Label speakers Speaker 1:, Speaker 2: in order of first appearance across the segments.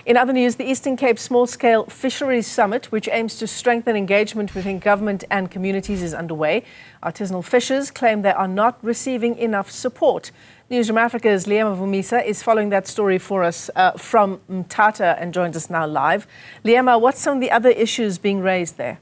Speaker 1: In other news, the Eastern Cape Small-scale Fisheries Summit, which aims to strengthen engagement between government and communities, is underway. Artisanal fishers claim they are not receiving enough support. Newzroom Afrika's Liyema Vumisa is following that story for us from Mthatha and joins us now live. Liyema, what's some of the other issues being raised there?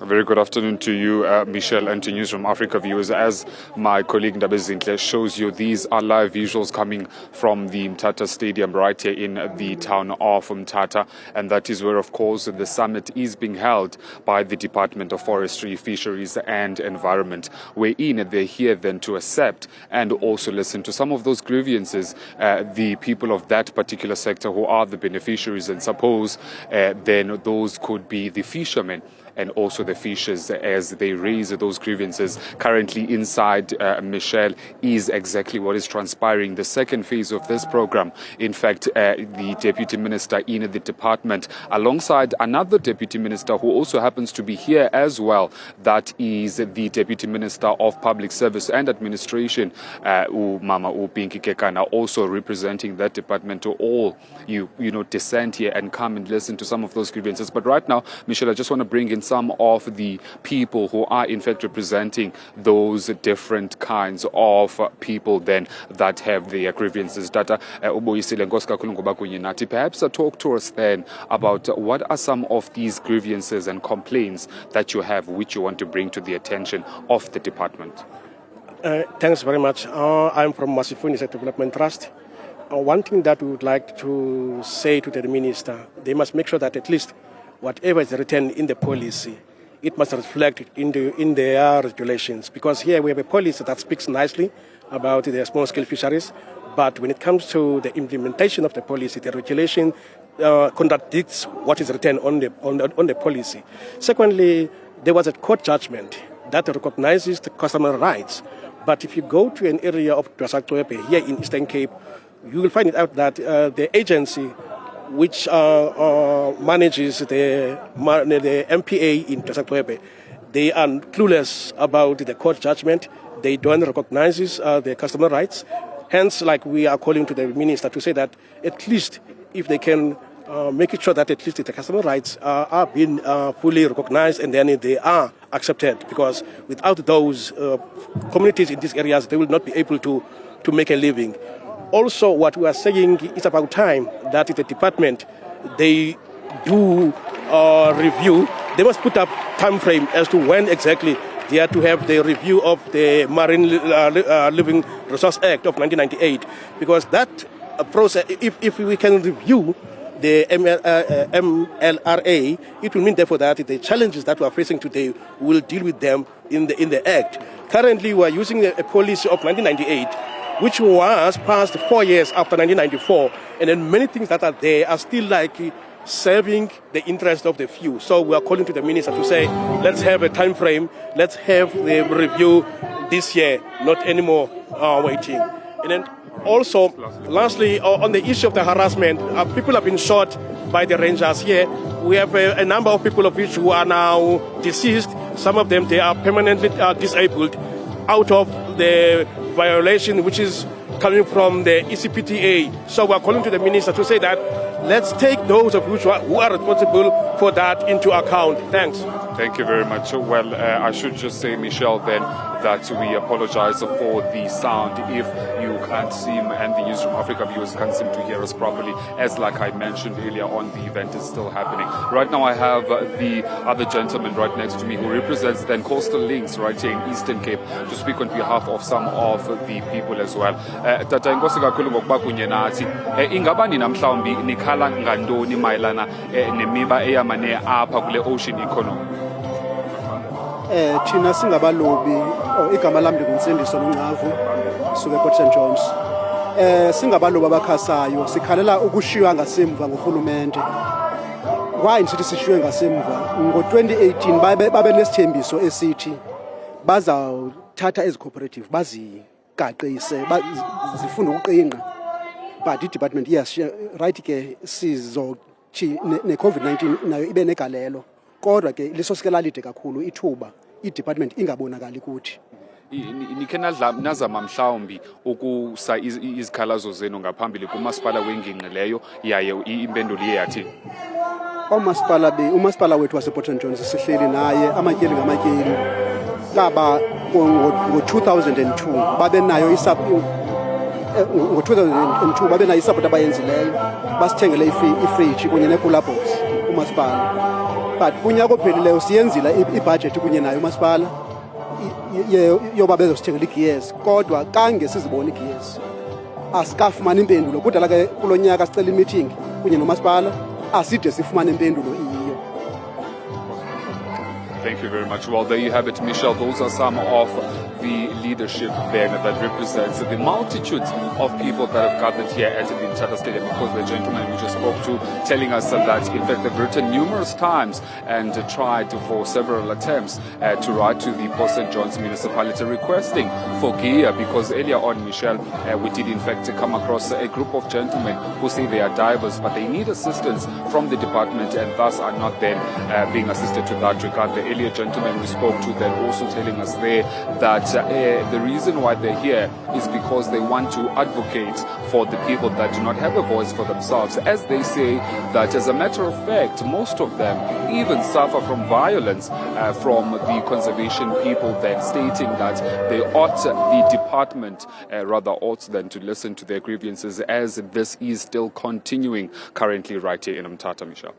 Speaker 2: A very good afternoon to you, Michelle, and to Newzroom Afrika viewers. As my colleague Ndabezinhle shows you, these are live visuals coming from the Mthatha Stadium right here in the town of Mthatha, and that is where, of course, the summit is being held by the Department of Forestry, Fisheries and Environment. We're they're here then to accept and also listen to some of those grievances, the people of that particular sector who are the beneficiaries, and suppose then those could be the fishermen and also the fishers as they raise those grievances. Currently inside, Michelle, is exactly what is transpiring. The second phase of this program, in fact, the Deputy Minister in the department, alongside another Deputy Minister who also happens to be here as well, that is the Deputy Minister of Public Service and Administration, Mama Upinki Kekana, also representing that department, to all you descend here and come and listen to some of those grievances. But right now, Michelle, I just want to bring in some of the people who are in fact representing those different kinds of people then that have their grievances. Perhaps talk to us then about what are some of these grievances and complaints that you have, which you want to bring to the attention of the department.
Speaker 3: Thanks very much. I'm from Masifuni Development Trust. One thing that we would like to say to the minister, they must make sure that at least whatever is written in the policy, it must reflect in their regulations. Because here we have a policy that speaks nicely about the small-scale fisheries, but when it comes to the implementation of the policy, the regulation contradicts what is written on the policy. Secondly, there was a court judgment that recognizes the customer rights. But if you go to an area of Dwasaktoepe here in Eastern Cape, you will find it out that the agency which manages the MPA in Dwasaktoepe, they are clueless about the court judgment. They don't recognize the customer rights. Hence, like, we are calling to the minister to say that at least if they can make it sure that at least the customer rights are being fully recognized and then they are accepted, because without those communities in these areas, they will not be able to make a living. Also, what we are saying is about time that the department, they do review. They must put up time frame as to when exactly they are to have the review of the Marine Living Resource Act of 1998, because that process, if we can review the MLRA, it will mean therefore that the challenges that we are facing today will deal with them in the Act. Currently, we are using a policy of 1998, which was passed 4 years after 1994, and then many things that are there are still like serving the interest of the few. So we are calling to the minister to say, let's have a time frame, let's have the review this year, not anymore waiting. And then also, lastly, on the issue of the harassment, people have been shot by the rangers here. We have a number of people of which who are now deceased. Some of them, they are permanently disabled out of the violation which is coming from the ECPTA. So we are calling to the minister to say that let's take those of which who are responsible for that into account. Thanks.
Speaker 2: Thank you very much. Well, I should just say, Michelle, then, that we apologize for the sound if you can't seem, and the Newzroom Afrika viewers can't seem to hear us properly, as like I mentioned earlier on, the event is still happening. Right now I have the other gentleman right next to me who represents then Coastal Links right here in Eastern Cape to speak on behalf of some of the people as well. Tata inkosi kakhulu ngokuba kunye nathi. Ingaba nina mhlawumbi nikhala ngantoni mayelana nemiba eyamane apha kule ocean economy?
Speaker 4: Thina singabalobi, igama lami nguNsindiso Nongcavu, suke Port St John's. Singabalobi abakhasayo, sikhalela ukushiywa ngasemva ngurhulumente. Why nisithi sishiywe ngasemva? Ngo-2018 babe nesithembiso esithi bazawuthatha ezi cooperative bazigaqise, zifunda ukuqinqa. But i-department iyashiya, right ke sizothi ne-COVID-19 nayo ibe negalelo. Kodwa ke liso sike lalide kakhulu ithuba i-department ingabonakali kuthi.
Speaker 2: nikhe nazama mhlawumbi ukusa izikhalazo zenu ngaphambili kumasipala wengingqi leyo yaye impendulo iye yathini?
Speaker 4: umasipala wethu wasePort St Johns sihleli naye amatyeli ngamatyeli kaba ngo-2002 babenayo ngo-2002 babenayo isapoti abayenzileyo basithengele ifriji kunye nee-cooler box umasipala. But kunyaka ophelileyo siyenzile ibhajethi kunye nayo umasipala yoba bezosithengela igiyezi, kodwa kange sizibone igiyezi asikafumani impendulo. Kudala ke kulo nyaka sicela imithingi kunye nomasipala aside sifumane impendulo iyo.
Speaker 2: Thank you very much. Well, there you have it, Michelle. Those are some of the leadership then that represents the multitudes of people that have gathered here at the Mthatha Stadium. Of course, the gentleman we just spoke to telling us that, in fact, they've written numerous times and tried for several attempts to write to the Port St John's municipality requesting for gear, because earlier on, Michelle, we did in fact come across a group of gentlemen who say they are divers, but they need assistance from the department and thus are not then being assisted to that regard. The earlier gentleman we spoke to then also telling us there that the reason why they're here is because they want to advocate for the people that do not have a voice for themselves, as they say that, as a matter of fact, most of them even suffer from violence from the conservation people, then stating that they ought, the department rather ought then to listen to their grievances, as this is still continuing currently right here in Mthatha, Michelle.